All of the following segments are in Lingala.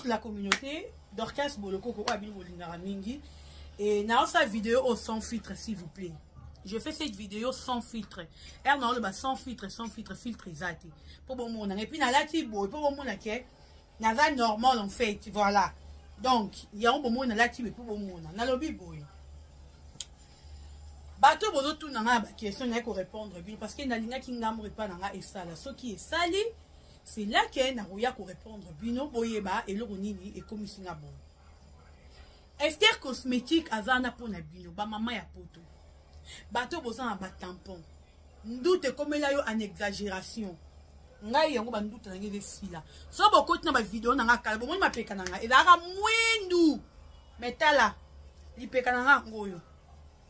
toute la communauté. Dorcas Boloko Koko Abino Bolinara Mingi. Et dans sa vidéo sans filtre, s'il vous plaît. Je fais cette vidéo sans filtre. Et non, le sans filtre, filtre exaté. Pour bon monde. Et puis, dans la tibo, pour bon monde, dans la normal, en fait. Voilà. Donc, il y a un bon monde dans la tibo, pour bon monde. Dans le biboy. Bateau, bozo, tout dans la question, il y a qu'à répondre. Parce qu'il y a une qui n'a pas dans la sale. Ce qui est sali, c'est là qu'il y a qu'à répondre. Bino, boyeba, et l'oronini, et comme il y a bon. Esther cosmétique, azana pour na bino, ba maman ya poto. Bateau bozo na ba tampon. Ndoute comme là yo en exagération. Ngai yango ba ndoute na ngebe fila. So boko tina ba vidéo na ngaka, bo mo ma peka na nga. Ezaka mwindu. Metala. Li peka na nga ngoyo.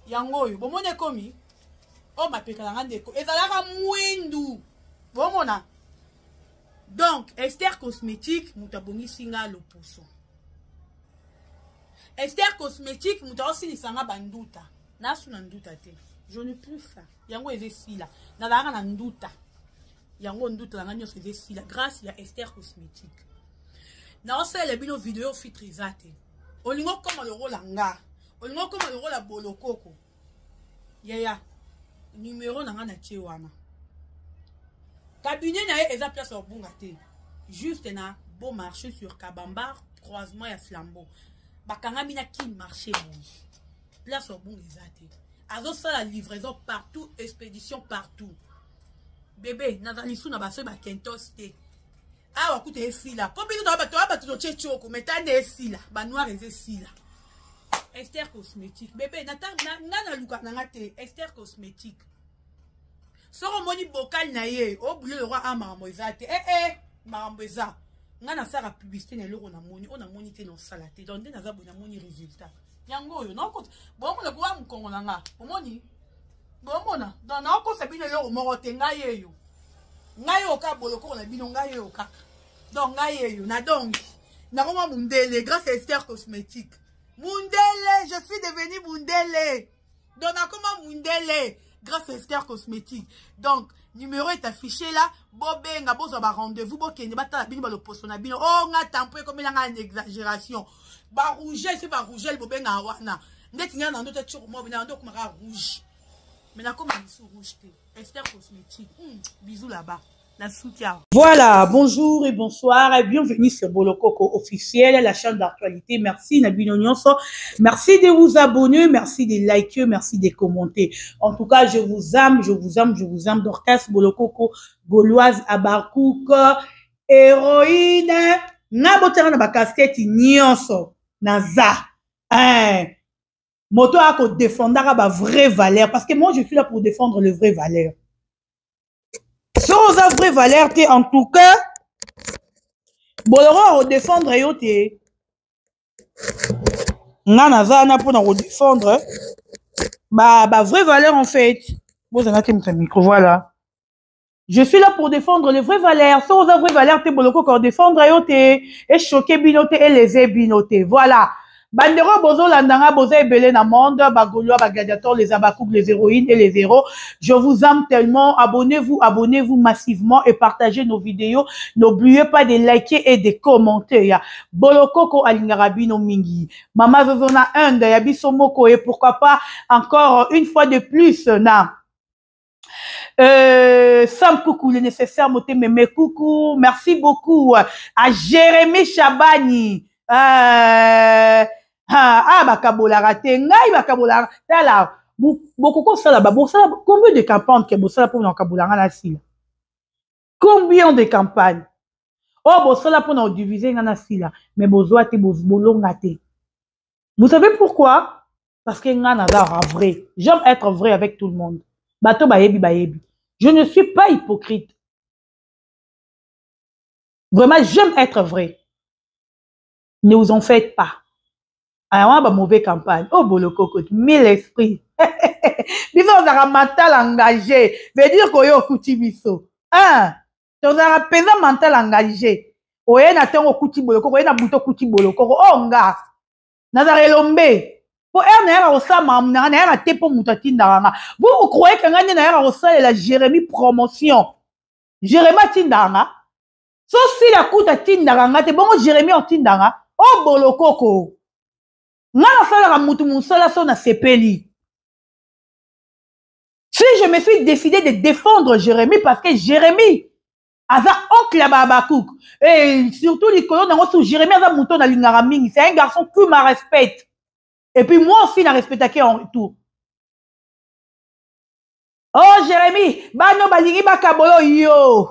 Yangoyo, bo mo ne komi. O ma peka na nga ndeko. Ezalaka mwindu. Bo mo na. Donc, Esther cosmétique, mutabongi singa lo poso. Esther cosmétique, mutabongi sinisanga banduta. Nasu na nduta te. Je ne plus ça. Yango eze sila. Nadanga na nduta. Yango nduta langa nyo eze sila. Grâce à Esther cosmétique. Na ose le bino vidéo fitrizate. Olingo koma le rôle nga. Olingo koma le rôle la bolokoko. Yaya. Numéro nanga na tie wana. Cabinet na eza place au bungate. Juste na beau marché sur Kabambar, croisement ya Flambeau. Bakanga mina qui marché bon. Place au bungate. Azo ça la livraison partout, expédition partout. Bébé, nazali sou na baso ba kentos te. Ah wa kute fila. Combien de ba to chechoko, metane fila, ba noir eze fila. Esther cosmétique. Bébé, na luka na ngate Esther cosmétique. Soro moni bocal na ye, o boulé le roi a maramboizate. Maramboiza. Ngana sara publicité na loko na moni, on a moni te non salate. Donc na za bona moni résultat. Yango yo, non compte. Bon mo le kwa mkongo na nga. O moni. Bon mona, dans na ko sabine le o moro te nga ye yo. Nga yo ka boloko na bino nga yo ka. Donc nga ye yo, na donc. Na koma mundele grâce à Esther cosmétique. Mundele, je suis devenu mundele. Donc na koma mundele. Grâce à Esther cosmétique. Donc, numéro est affiché là. Bobenga, bozo ba rendez-vous. Bokende, bata bino ba lo posto na bino. Oh, nga tampo comme il y a une exagération. Ba rouge, c'est ba rouge, bobenga wana. Ndeti nga na ndoto tchoko mo bina ndoko mara rouge. Mais na comme sous rouge té. Esther cosmétique. Bisous là-bas. Voilà, bonjour et bonsoir et bienvenue sur Bolokoko officiel, la chaîne d'actualité. Merci Nabino Nyonso. Merci de vous abonner, merci de liker, merci de commenter. En tout cas, je vous aime, je vous aime, je vous aime. Dorcas Bolokoko, Gauloise Abarkouk, héroïne. Nabotera na ba casquette Nyonso. Naza. Moto a ko défendre ba vraie valeur parce que moi je suis là pour défendre le vrai valeur. Sans la vraie valeur, en tout cas, boloro défendre yote. Nana zana pour nous défendre. Bah vraie valeur en fait. Vous avez un micro, voilà. Je suis là pour défendre les vraies valeurs. Sans la vraie valeur, te boloko pour défendre yote et choquer binote et lever binote. Voilà. Bandero bozo landanga bozo ebele na monde, bagolwa bagadiator, les abakouk, les héroïnes et les héros. Je vous aime tellement. Abonnez-vous massivement et partagez nos vidéos. N'oubliez pas de liker et de commenter. Bolokoko alingarabino mingi. Mama zozona inde yabiso moko et pourquoi pas encore une fois de plus na. Sam coucou, le nécessaire moté mémé coucou. Merci beaucoup à Jérémy Chabani. Bakabola raté, ngai bakabola tala. Beaucoup ça là-bas. Combien de campagnes que bossa pour nous kabola na sila? Combien de campagnes? Oh bossa là pour nous diviser na sila, mais bozoa te bolonga te. Vous savez pourquoi? Parce que ngana da vrai. J'aime être vrai avec tout le monde. Bato bayebi. Je ne suis pas hypocrite. Vraiment, j'aime être vrai. Ne vous en faites pas. Alors, on mauvaise campagne. Oh, bolokoko, 1000 esprits. Bisous, on a un mental engagé. Veut dire qu'on y a couti biso. On a un pesant mental engagé. Oye, na tengo couti bolokoko, oye, na buto couti bolokoko. Oh, nga. Nazare lombe. Pour elle, n'a pas de pour moutati ndanga. Vous croyez que n'a pas de la Jérémy promotion? Jérémy Tindanga. So si la kuta tindanga ngate bongo Jérémie en tindanga o bolokoko ngana sala mutu musala so na sepeli. Si je me suis décidé de défendre Jérémie parce que Jérémie aza oncle à Babakouk et surtout les colons dans Jérémie aza mouton na lingara mingi, c'est un garçon qui me respecte et puis moi aussi na respecte en retour. Oh Jérémie, bano balingi bakabolo yo.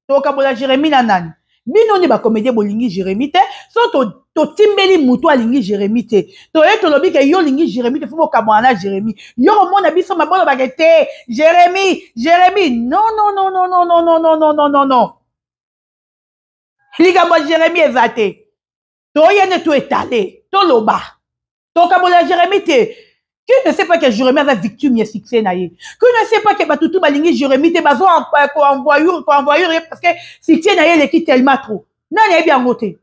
To kabola Jérémie nanani. Bino ni ba comédie bolingi Jérémie te, so to timbeli mutu alingi Jérémie te. To eto lobi ke yo lingi Jérémie te fo kabwana Jérémie. Yo mona biso mabolo bagete Jérémie. Non. Liga mo Jérémie ezate. To yene to étalé, to loba. To kabola Jérémie te. Qui ne sait pas que Jérémie a victime et succès naïe. Qui ne sait pas que Batoutou balingi Jérémie te bazo envoyer parce que succès naïe l'équipe tellement trop. Non, n'est bien voté.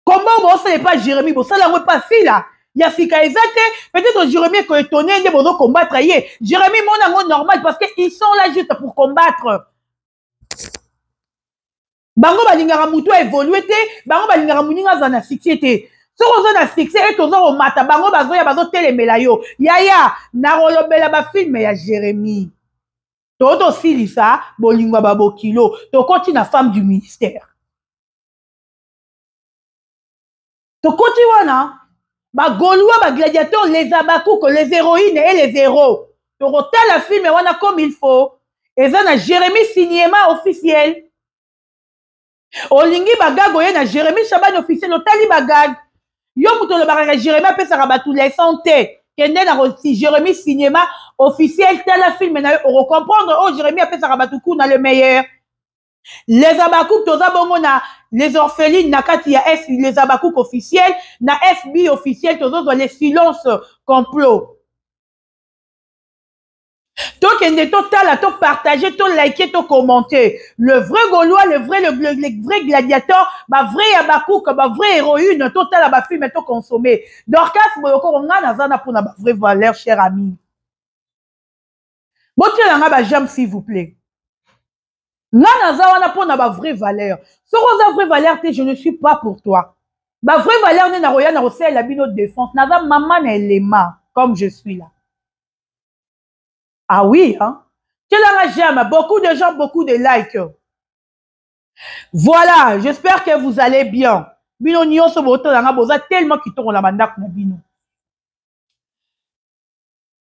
Comment bon ce n'est pas Jérémie, bon ça la pas si là. Il y a fika exacte, peut-être Jérémie est étonné de bozo combattre yé. Jérémie mon amour normal parce que ils sont là juste pour combattre. Bango balingara mutu a évolué te, bango balingara muninga zana succès te. Si vous avez un succès, et vous avez un mata, bango bazo ya bazo telemela yo. Yaya, na rolobela ba film ya Jérémie. Toto silisa, bolingwa babo kilo. To continue la femme du ministère. To continue wana. Ba Gaulois, ba gladiateurs, les abakouk, les héroïnes et les héros. To rota la film wana comme il faut. Et ça na Jérémie signément officiel. Olingi bagago ye na Jérémie Chaban officiel, otali bagag. Yo muto le baraka Jérémie pesa rabatu les santé kende na aussi Jérémie cinéma officiel tel film na on comprendre oh Jérémie pesa rabatu kuna le meilleur les abakouk toza bongo na les orphelines na kati ya S les abakouk officiel na FB officiel tozo les silences complot to kende total to partager to liker to commenter le vrai Gaulois le vrai gladiateur ba vrai abakouk ba vrai héroïne total ba film to consommer Dorcas boyoko nga nazana pour na ba vraie valeur cher ami botia nga ba jambe s'il vous plaît nga nazana pour na ba vraie valeur so rosa vraie valeur te je ne suis pas pour toi ba vraie valeur ne na roya na rosel la bino défense naza maman na élément comme je suis là. Ah oui, hein? J'aime beaucoup de gens, beaucoup de likes. Voilà, j'espère que vous allez bien. Bino nyo so boto nga boza tellement qui tourne la mandak na bino.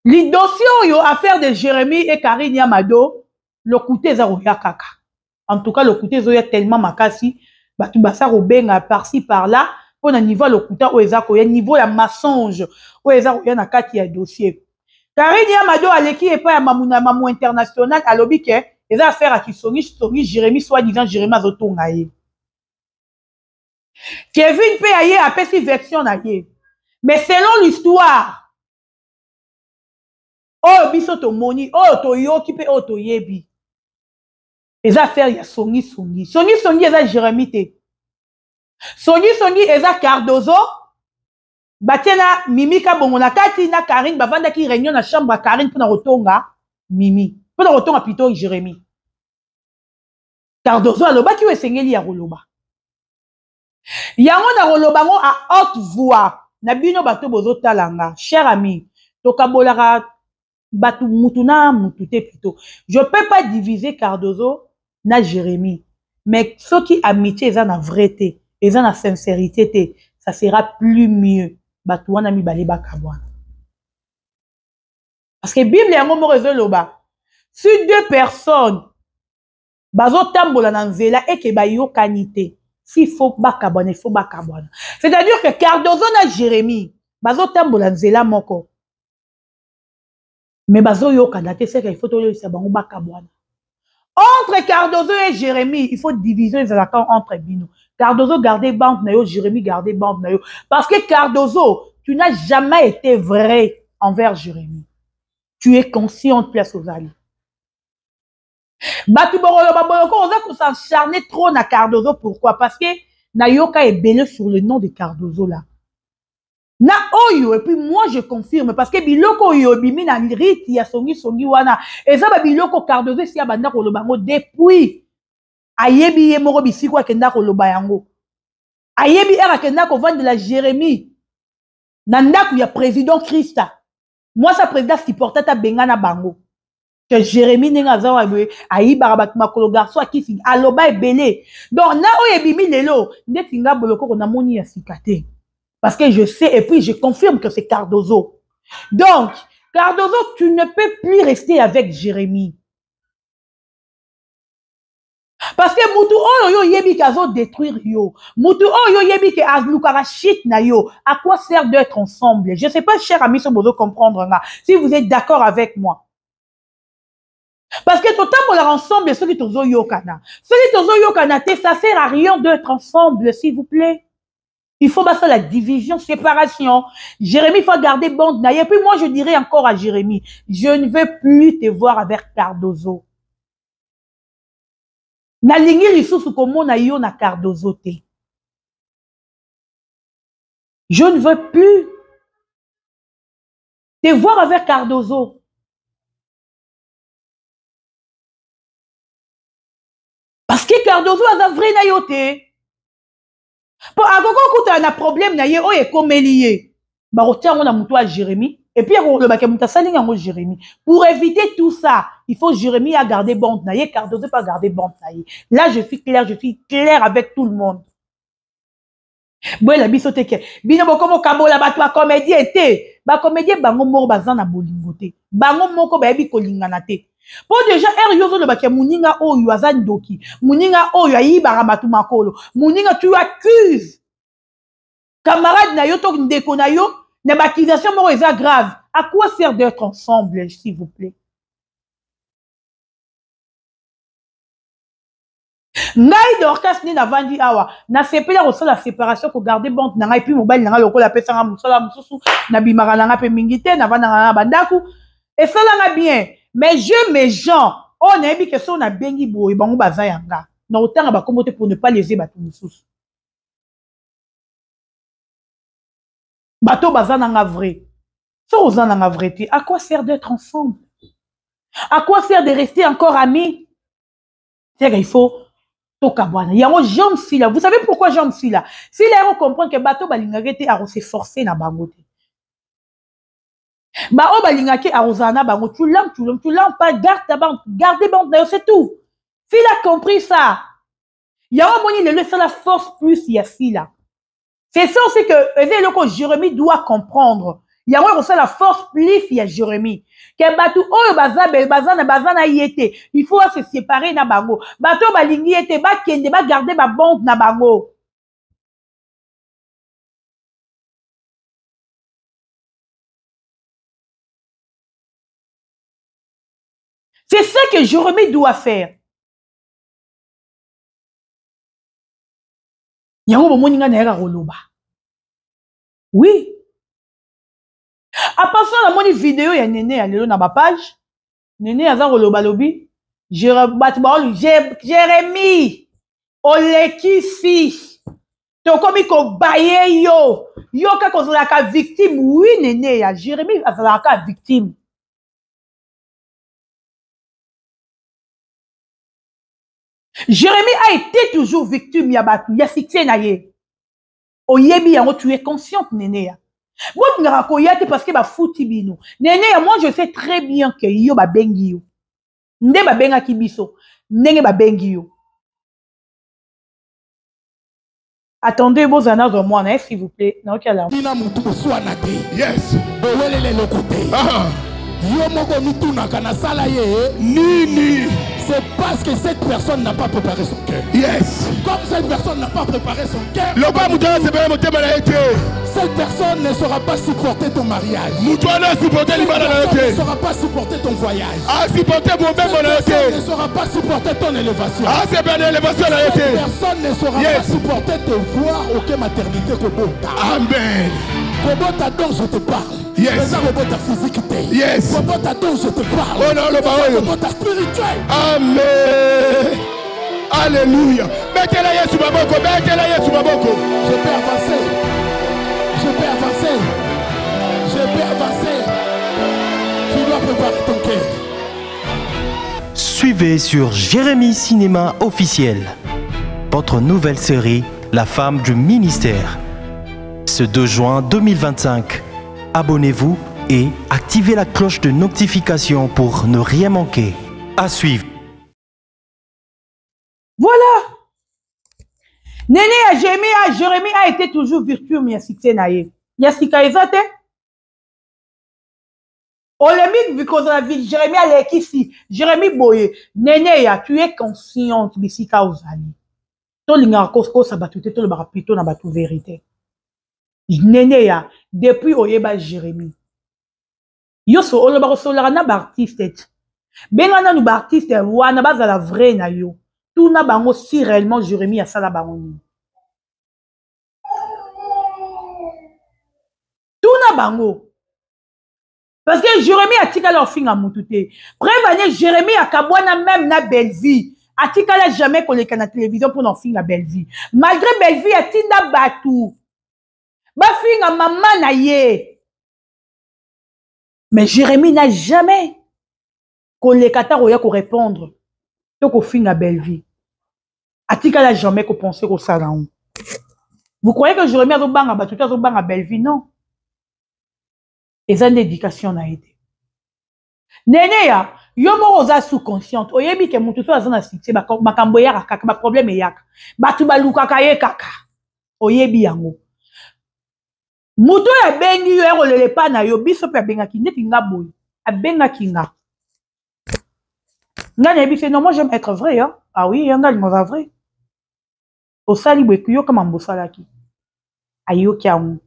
Les dossiers yo affaire de Jérémie et Karine Yamado, le côté za roya kaka. En tout cas, le côté zo ya tellement makasi, batu basa robenga par-ci par-là, pour un niveau le côté o ezako ya niveau ya mensonge, o ezako ya na kati ya dossier. Karine Yamado aleki et pas ya mamou international alobi ke eza affaire à qui songi Jérémie soit disant Jérémie azotonga ye. Kevin pe aye apesi version na ye. Mais selon l'histoire oh biso to moni oh to yoki pe oh to yebi. Eza affaire ya songi eza Jérémie te. Songi eza Cardozo. Batiena Mimika Bongola kati na Karine bavanda ki réunion na chambre Karine pour na rotonga Mimi pour na rotonga plutôt Jérémie Cardozo aloba ki esengeli ya roloba yango na roloba ngo à haute voix na bino bato bozo talanga cher ami tokabolaka batu mutuna mutute plutôt je peux pas diviser Cardozo na Jérémie mais ce qui amitié eza na vérité eza na sincérité te ça sera plus mieux. Parce que Bible est un mot loba. Si deux personnes bazo tambola na nzela et que ba yo kanité, s'il faut bakabwana, il faut bakabwana. C'est-à-dire que Cardozo na Jérémie bazo tambola nzela moko. Mais bazo yo kanate c'est qu'il faut to yo sa bango bakabwana. Entre Cardozo et Jérémie, il faut diviser les accords entre bino. Cardozo gardez bande na yo, Jérémie gardez bande na yo. Parce que Cardozo, tu n'as jamais été vrai envers Jérémie. Tu es conscient de place aux alliés. Batu borolo baboloko, on a s'acharner trop na Cardozo. Pourquoi? Parce que Nayoka est belé sur le nom de Cardozo là. Na oyo, et puis moi je confirme, parce que biloko yo bimi na riti ya songi wana. Et ça ba biloko Cardozo si abanda ko lobango depuis. ayebi ye moko bisiko akenda koloba yango. Ayebi akenda ko vendre de la Jérémie. Nandaku ya président Christa. Moi sa président supporter ta bengana bango. Que Jérémie nenga zawa be ayi barabat makolo garçon akisi aloba ebele. Donc na oyebimi lelo ndetinga boloko ko na moni ya sikate. Parce que je sais et puis je confirme que c'est Cardozo. Donc Cardozo, tu ne peux plus rester avec Jérémie. Parce que Moutou Oyo yebi kazo détruire yo. Moutou Oyo yebi ke azlukara shit na yo. À quoi sert d'être ensemble? Je ne sais pas, cher ami, si vous comprendre si vous êtes d'accord avec moi. Parce que tout le temps, on est ensemble, ceux qui tozo yokana. Ceux qui tozo yokana, ça sert à rien d'être ensemble, s'il vous plaît. Il faut passer la division, séparation. Jérémie, il faut garder bande. Et puis moi, je dirais encore à Jérémie, je ne veux plus te voir avec Cardozo. Na lingi lisusu komona yo na Cardozo te. Je ne veux plus te voir avec Cardozo. Parce que Cardozo a vrai na yo te. Pour agogo kuta na problème na ye o e komeliye. Ba rotia ngona muto a Jérémie et puis le ba ke muta salinga ngo Jérémie. Pour éviter tout ça, il faut Jérémie à garder bande na ye, Cardozo pas garder bande na ye. Là je suis clair avec tout le monde. Boy la biso te ke bino bokomo kabola ba toi comédien te. Ba comédien bango moko bazana bolingo te. Bango moko ba yebi kolingana te. Pour déjà yozo le bakia muninga oyo azan doki muninga oyo ayi baramatu makolo muninga tu accuses camarade na yo tok ndeko na yo na accusation moko eza grave. À quoi sert d'être ensemble, s'il vous plaît? Ngai Dorcas ni na vandi awa na sepela ko la séparation ko garder bande na ngai puis mobile na ngai lokola pesa nga musala mususu na bimaka na nga pe mingite na vanda nga bandaku et ça là bien. Mais je, mes gens, on a dit que si on a bengi boy, bango bazayanga. Na autant ba komote pour ne pas léser bato mususu. Bato bazananga vrai. Si on a vrai, à quoi sert d'être ensemble? À quoi sert de rester encore amis? C'est qu'il faut tokabwana. Il y a un jeune si là. Vous savez pourquoi jeune si là? Si là on comprend que bato balingagete a se forcer na bangote. Ba o balingaki arozana bango tu l'aimes pas garde ta bande gardez bande c'est tout. S'il a compris ça il y a un moment il laisse la force plus il y a si là c'est ça aussi que Jérémie doit comprendre. Il y a un la force plus il y a Jérémie que batu oyo bazana yete il faut se séparer na bango bato balingi yete ba kende ba garder ba bande na bango. C'est ça que Jérémie doit faire. Oui. À part ça, la vidéo, il y a Néné, il y a ma page. Néné, il y a Lobi. Jérémie, Olekisi. To komi ko baye yo. Yo ka ko la victime. Oui, Néné, Jérémie, la victime. Jérémie a été toujours victime yabatu ya succès na ye. Oyebi yango tu es consciente Néné. Moi tu n'as pas parce que ba fouti bino. Néné moi je sais très bien que yo ba bengi yo. Nde ba benga kibiso. Ndenge ba bengi yo. Attendez vos annonces au moins s'il vous plaît. Non kala. Tina mutu so na te. Yes. Owelele lokote. Yo moko mutu na kana sala ye. Nini. C'est parce que cette personne n'a pas préparé son cœur. Yes. Comme cette personne n'a pas préparé son cœur. Cette personne ne saura pas supporter ton mariage. Cette personne ne saura pas supporter ton voyage. Cette personne ne saura pas supporter ton élévation. Cette personne ne saura pas supporter te voir aucune maternité. Amen. Kobota dont je te parle. Yes. Kobota physique. Yes. Kobota dont je te parle. Oh non, le Kobota spirituel. Amen. Alléluia. Mettez-la Yesu Baboko. Mettez-la Yesu Baboko. Je peux avancer. Je peux avancer. Je peux avancer. Tu dois préparer ton cœur. Suivez sur Jérémy Cinéma officiel votre nouvelle série La femme du ministère. Ce 2 juin 2025. Abonnez-vous et activez la cloche de notification pour ne rien manquer. À suivre. Voilà. Néné à Jérémy a été toujours vertueux, mais il y a succès naïe. Il y a sikayezate. Olemik, vu qu'on a vu Jérémy à l'équipe, Jérémy Boye. Néné, tu es consciente de sika ozali. To linga kosko sabatute, to le barapito na batu vérité. Néné, depuis oyeba Jérémy. Yo so olobaro solara na ba artiste. Benga na nu ba artiste wana baza la vraie na yo. Tout na bango si réellement Jérémy a sala bango ni. Tout na bango. Parce que Jérémy a tika leur fin à moutouté. Prévenez Jérémy a kabwana même na belle vie. A tika la jamais qu'on les canne télévision pour n'en fin la belle vie. Malgré belle vie a tina batou. Ba fin à maman na ye. Mais Jérémy n'a jamais qu'on les kata roya qu'on répondre. Donc au fin la belle vie. Atika la jamais qu'on pensait au salon. Vous croyez que Jérémy a zo banga batouté a zo banga belle vie? Non. Et ça, l'éducation n'a été. Néné ya, yo mo oza sous-consciente. Oyebi ke mutu so azana succès, makambo ya kaka, ba problème yaka. Batu baluka kaye kaka. Oyebi yango. Mutu ya bengi yo erolele pa na yo, biso pe benga ki neti nga boy. A benga ki nga. Nga nebi se non, moi j'aime être vrai, hein. Ah oui, nga li moza vrai. Osali bweku yo kama mbosala ki. Ayo ki yango.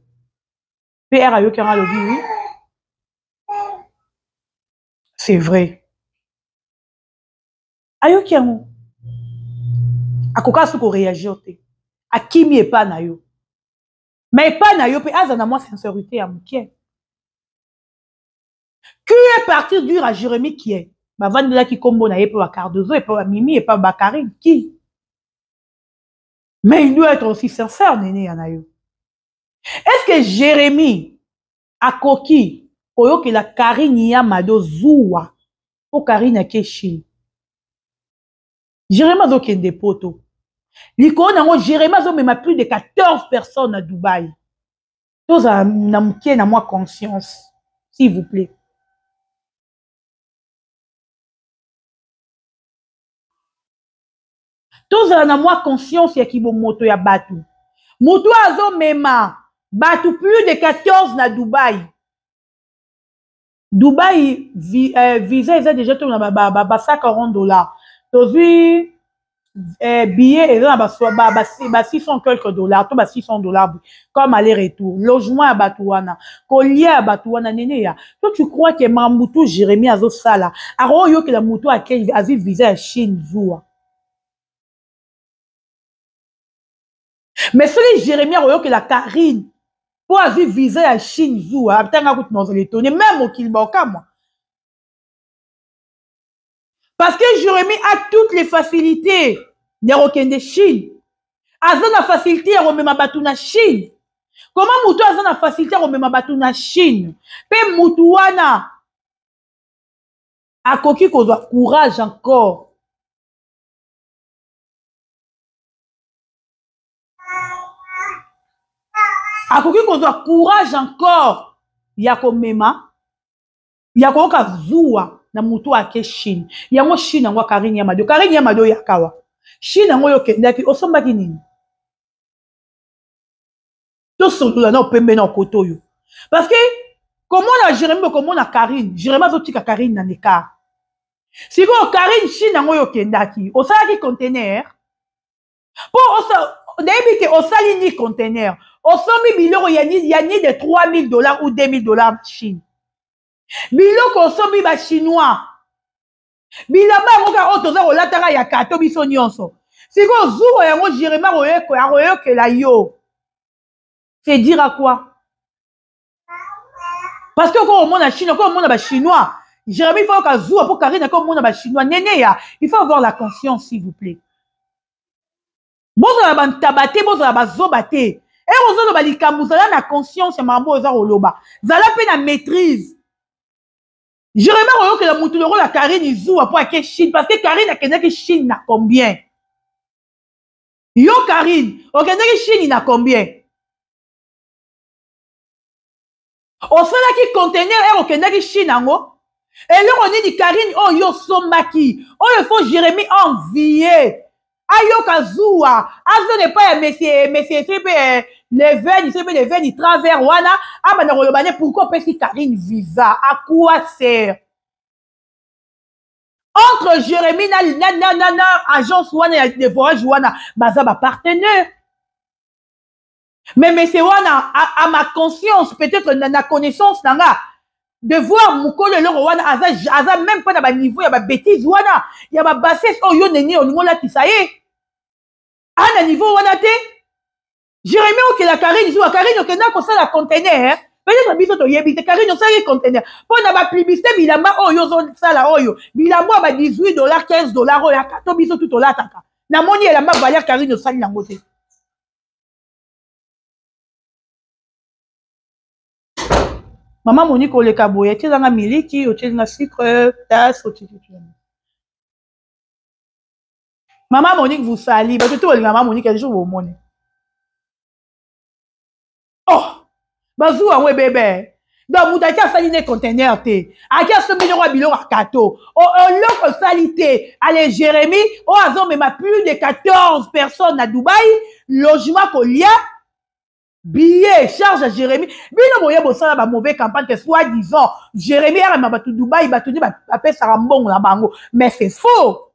PR ayo ki yango lobi, oui. C'est vrai. Ayo ki yango. Akoka suko réagir te. Akimi e pa na yo. Mais pas na yo pe azana moi sincérité à mouké. Qui est parti dur à Jérémy qui est? Ba vandela ki kombo na ye pe ba Cardozo et pas Mimi et pas Bakarine qui? Mais il doit être aussi sincère néné yanayo. Est-ce que Jérémy a koki Oyo que la Karine Yamado Zoua pour Karine Keshi. Jérémy a des potos. L'icône, Jérémy a même plus de 14 personnes à Dubaï. Tous à moi conscience, s'il vous plaît. Tous à moi conscience, il y a qui moto ya batu. Moto azo mema batu plus de 14 na Dubaï. Dubaï, visa, ils ont déjà tout dans 140 $. Tu as vu, billet, ils ont 600 quelques $, tout 600 $, comme aller-retour. Logement à Batouana, collier à Batouana, néné. Toi, tu crois que Mamoutou, Jérémy, a zo sala. Alors, yo que la moutou a vu visa à Chine, Zoua. Mais celui Jérémy, a yo que la Karine, pour avoir visé à Chine, Zoua, même au Kilboka, moi. Parce que Jérémy a toutes les facilités de Chine. Azan la facilité à remettre ma batou na Chine. Comment Moutou a la facilité à remettre ma batou na Chine? Pe Moutouana a coquille qu'on doit courage encore. A koki qu'on doit courage encore. Yako mema. Yako ka zuwa na mutu ake Chine. Yango Chine yango Karine Yamado. Karine Yamado yakawa. Chine yango yo kendaki osomba ki nini? To solo na opembe na koto yo. Parce que comment la Jérémy comment la Karine? Jérémy zotika Karine na neka. Si vous Karine Chine yango yo kendaki, osala ki conteneur. Pour débité osali ni conteneur. Au 100 000 $, il y a ni de 3 000 $ ou 2 000 $ en Chine. Bilo ko somi ba chinois. Bilaba ngoka otoza ko latara ya kato biso nyonso. Siko zuwa yango Jérémy royo ke la yo. C'est dire à quoi? Parce que quand on monte en Chine, quand on monte ba chinois, Jérémy faut ka zuwa pour Karine quand on monte ba chinois. Néné ya, il faut avoir la conscience s'il vous plaît. Bozo la ban tabate, bozo la bazobate. Et vous avez la conscience, zala pe na maîtrise. Jérémie oyo que la mutu loko la Karine Izou après que Chine parce que Karine a que Chine na combien? Yo Karine, okendeki Chine na combien? Osalaki conteneur okendeki Chine ango? Et là on dit Karine oh yo sombaki, oh il faut Jérémie envier. Ayo kazua, azo ne pas monsieur tripe les veines ils travers wana, abana royobane pourquoi pesi Karine visa? À quoi sert? Entre Jérémie na agence wana de voyage wana baza ba partenaire. Mais c'est wana à ma conscience peut-être na connaissance nanga de voir mukolo le wana aza même pas na ba niveau ya ba bêtise wana ya ba bassesse oh yo neni olingo la tisaye à niveau wana te Jérémie ok la Karine zo Karine ok na ko ça la conteneur peut-être biso to yebite Karine ça les conteneur pour na ba publicité bilamba oh yo zo sala oyo bilamba ba $18 $15 oyo akato biso tout olataka na moni elamba valeur Karine sali nango te. Maman Monique au lekaboye, tu es dans la miliki, tu es dans la sucre, tasse, tu es. Maman Monique vous salue, parce que tout le maman Monique, elle joue au monde. Oh, bazou, ouais, bébé. Donc, vous avez sali des conteneurs, te. A qui a ce million à bilon à kato. Oh, l'autre salité, allez, Jérémie, oh, azon, même plus de 14 personnes à Dubaï, logement Kolia. Billet, charge à Jérémie. Bino moye bosala ba mauvais campagne que soi-disant Jérémie a ma batu Dubaï, batu di appelle Sarambong la bango. Mais c'est faux.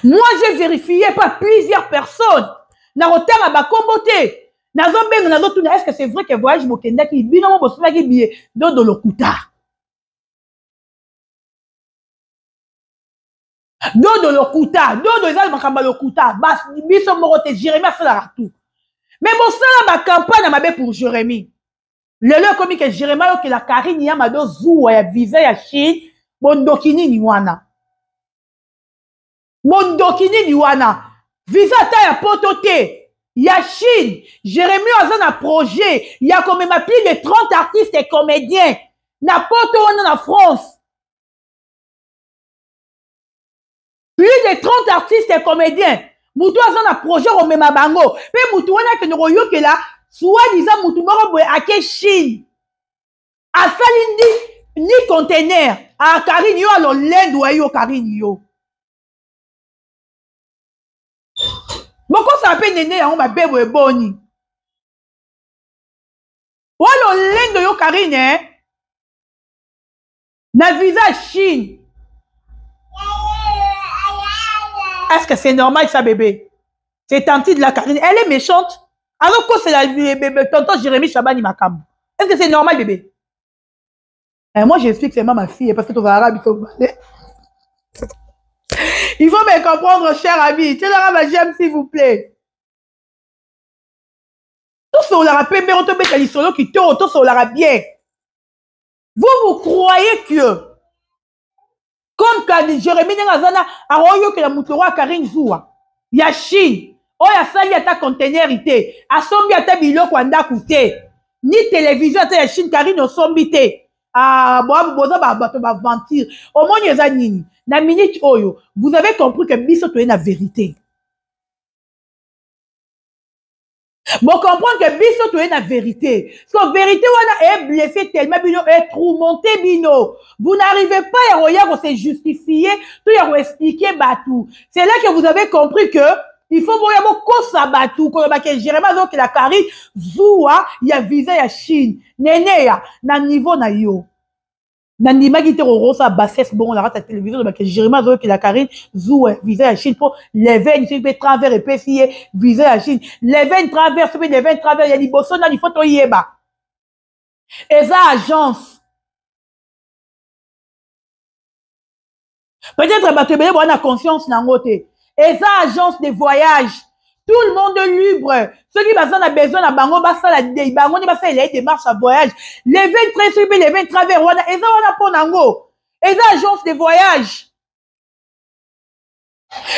Moi j'ai vérifié par plusieurs personnes. Na hôtel à ba komboté. Na zombe na zotu est-ce que c'est vrai que voyage bokenda ki bino mo bosala ki billet do lokuta. Do lokuta, do ezal makamba lokuta. Bas biso morote Jérémie a fait la tout. Mais bon, ça, ma campagne m'a bien pour Jérémie. Le comme que Jérémie, que la Karine, y'a ma do zou, y'a visa, y'a Chine, bon dokini ni wana. Bon dokini ni wana. Visa ta y'a pototé. Y'a Chine. Jérémie a un projet. Y'a quand même plus de 30 artistes et comédiens. Na poto wana en France. Plus de 30 artistes et comédiens. Moutou a un projet au même bango. Mais moutou a que nous que là, soit disant moutou moro à quelle Chine. À Salindi, ni conteneur. À Karine yo, alors l'Inde ou ayo Karine yo. Beaucoup ça peut néné, on m'a bébé boni. Ou alors l'Inde yo Karine, hein. Na visa Chine. Est-ce que c'est normal ça, bébé? C'est tante de la Karine. Elle est méchante. Alors que c'est la bébé, tonton Jérémie Chabani Makam. Est-ce que c'est normal, bébé? Et moi, j'explique c'est ma fille, parce que tu vas arabe, il faut parler. Il faut me comprendre, cher ami. Tu l'arabe, j'aime, s'il vous plaît. Tout ça, on l'a rappelé, mais on te met à l'isolo qui tourne, tout ça, on l'a bien. Vous croyez que comme quand Jérémie Nengazana a royo que la moutoura Karine Zoua, ya Chine, oh ya sali ata contenerité, a sombi ata biloko anda koute, ni télévision ata ya Chine Karine o sombi te, ah bon boza ba mentir, au moins yeza nini, na minute oyo, vous avez compris que biso to na vérité. Bon, comprendre que biso to la vérité. Parce que vérité, on est blessé tellement, bino est trop monté, bino. Vous n'arrivez pas à regarder, se justifier, tout à expliquer, batou. C'est là que vous avez compris que, il faut voir beaucoup ça, batou, que Jérémie, que la Karine, Zoua, il y a visa, il y a Chine. Néné, ya, na niveau na yo. Nandima qui te rosa bassesse bon la rate à télévision que Jérémie que la Karine Zoua visa à Chine pour les veines il peut travers et pessier visa à Chine les veines traverse les veines travers il y a des bossons dans il faut to yeba et ça agence peut-être ba te bele bona conscience nangote et ça agence de voyage tout le monde libre. Ceux qui ont besoin de bango, basa des bango, ni basa les démarches à voyage. Les 23 les 20 travers, et ça on a pour nango. Et ça agence de voyage.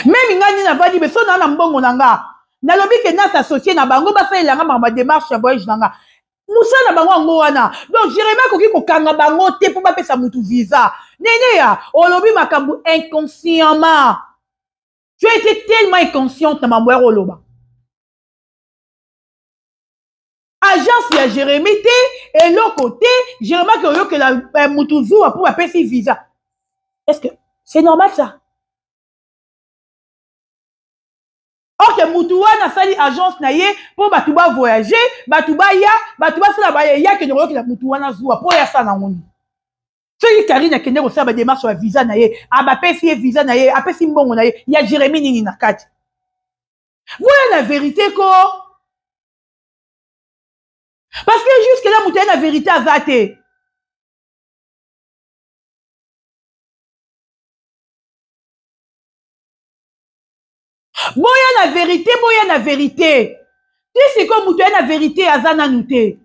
Même ngani na vadi, mais son na mbongo nanga. Na lobi que na s'associer na bango, basa il a ma démarche à voyage nanga. musala bango yango wana. Donc Jérémie koki kokanga bango te po bapesa mutu visa. Nene ya olobi makambo inconsciemment. Tu as été tellement inconsciente na mambo ya oloba. Agence ya Jérémie te et l'autre côté Jérémie koyo que la mutu zuwa pour bapesa visa. Est-ce que c'est normal ça? Or que Moutouan a sali agence na ye pour batuba voyager, batuba ya, batuba sala ba ya que ne la Moutouan a zoua pour ya ça na ngoni. Celui Karine kende ko sa ba démarche sur visa na ye, a ba pesi visa na ye, a pesi mbongo na ye, ya Jérémie nini na kati. Voilà la vérité ko. Parce que jusque là Moutouan la vérité a zate. Boya na vérité. Si c'est comme Moutou na vérité azana nouté.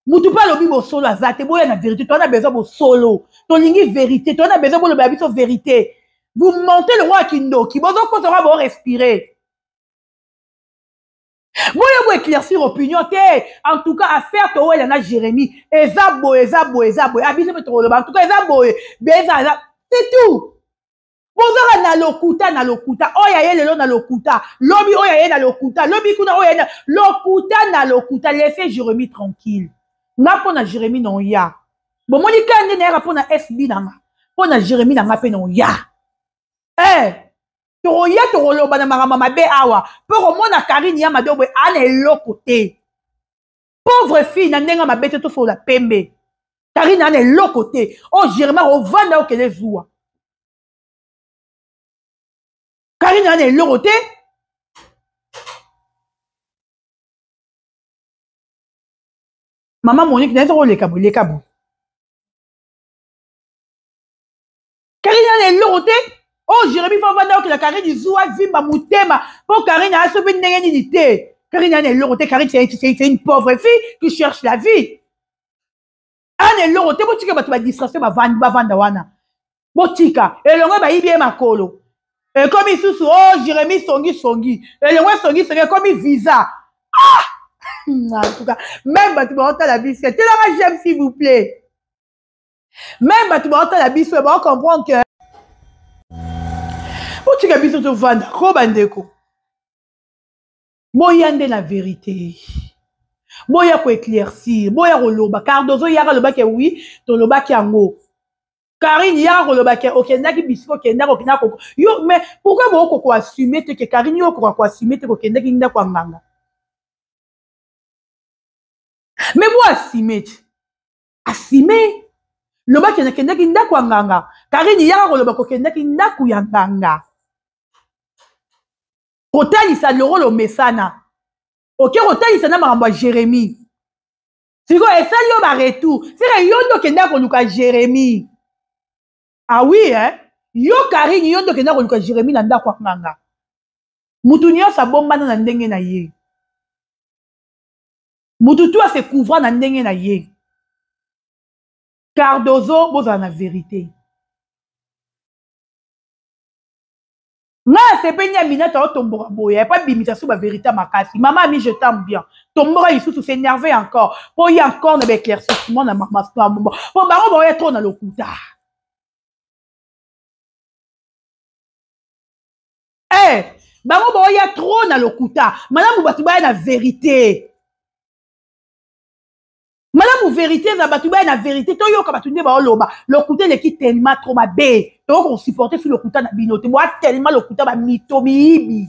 Moutou pas lobi bo solo azate, boya na vérité, tu as besoin de solo. Ton ligne vérité, tu as besoin de babiso vérité. Vous montez le roi Kindo, qui bozo ko sera bon respirer. Boya bo éclaircir opinion te. En tout cas affaire to elle na Jérémie, ezabo. Abise metro le en tout cas ezabo, beza, c'est tout. Bozara na lokuta oya ye lelo na lokuta lobi oya ye na lokuta lobi kuna oya na lokuta na lokuta laissez Jérémie tranquille nga pona Jérémie non ya bon moni kande na ya pona SB nanga pona Jérémie nanga pe non ya to ya to loba na mama mabe awa pour mona Karine ya madobo ana lokote pauvre fille na ndenga mabete to fo la pembe Karine ana lokote oh Jérémie o vanda o kele zuwa Karine est l'oroté. Maman Monique n'est pas le cabou. Karine est l'oroté. Oh, Jérémie va voir que la Karine zoua vimba moutema. Pour Karine a sauvé une néganité. Karine est l'oroté. Karine c'est une pauvre fille qui cherche la vie. Anne est l'oroté. Bon, tu vas distraction, va vendre wana. Botika. Et l'on va y bien ma colo. Et comme il sous oh Jérémie songi et le songi comme il visa en tout cas même tu vas entendre la bise c'est là j'aime s'il vous plaît même tu vas entendre la bise tu vas comprendre que pour tu que bise te vendre robandeko moya ndé la vérité moya ko éclaircir moya roloba car dozo yara loba ke oui to loba ki ango Karine ya roloba ke okenda ki bisiko kenda ko kina ko yo mais pourquoi vous ko assumer que Karine yo ko assumer que kenda ki nda kwa nganga mais vous assumer loba kenda ki nda kwa nganga Karine ya roloba ko kenda ki nda ku ya nganga kotali sa loro mesana OK kotali sa na mamba Jérémie siko esali yo ba retour c'est yo ndo kenda ko luka Jérémie. Ah oui, hein? Yo Karine, yo ndo kenda ko Jérémie na ndako nganga. Mutu nyonso bomba na ndenge na ye. Mutu tu a se couvrir na ndenge na ye. Cardozo boza na vérité. Nga se penya minata otombora boya, pas bimisa sous la vérité makasi. Maman mi je t'aime bien. Tombora ici tout s'énerver encore. Pour y encore na éclaircissement na mama. Pour baro boya trop na lokuta. Bango boya trop na lokuta. Madame Batuba na vérité. Madame vérité na Batuba na vérité. To yo ka batunde ba oloba. Lokuta le ki tellement trop mabe. To ko supporter sur lokuta na binote. Moi tellement lokuta ba mito mibi.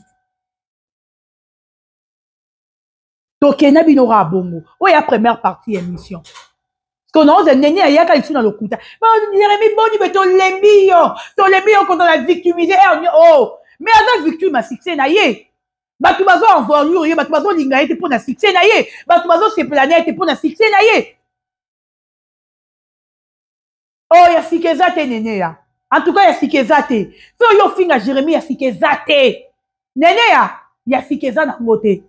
To kena binora bongo. Oya première partie émission. Parce qu'on a un néné à yaka ici dans lokuta. Mais Jérémie boni mais to lembi yo contre la victimisé. Oh mais avec victime a succès na ye batu bazo envoyer ye batu bazo linga ete pour na succès na ye batu bazo se planète pour na succès na ye oh ya sikeza te nene ya en tout cas ya sikeza te so yo finga Jérémie ya sikeza te nene ya sikeza na ngote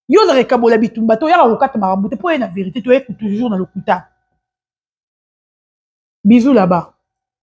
yo na rekabola bitumba to ya kokata marambo te pour na vérité to écoute toujours dans le kuta bisous là-bas.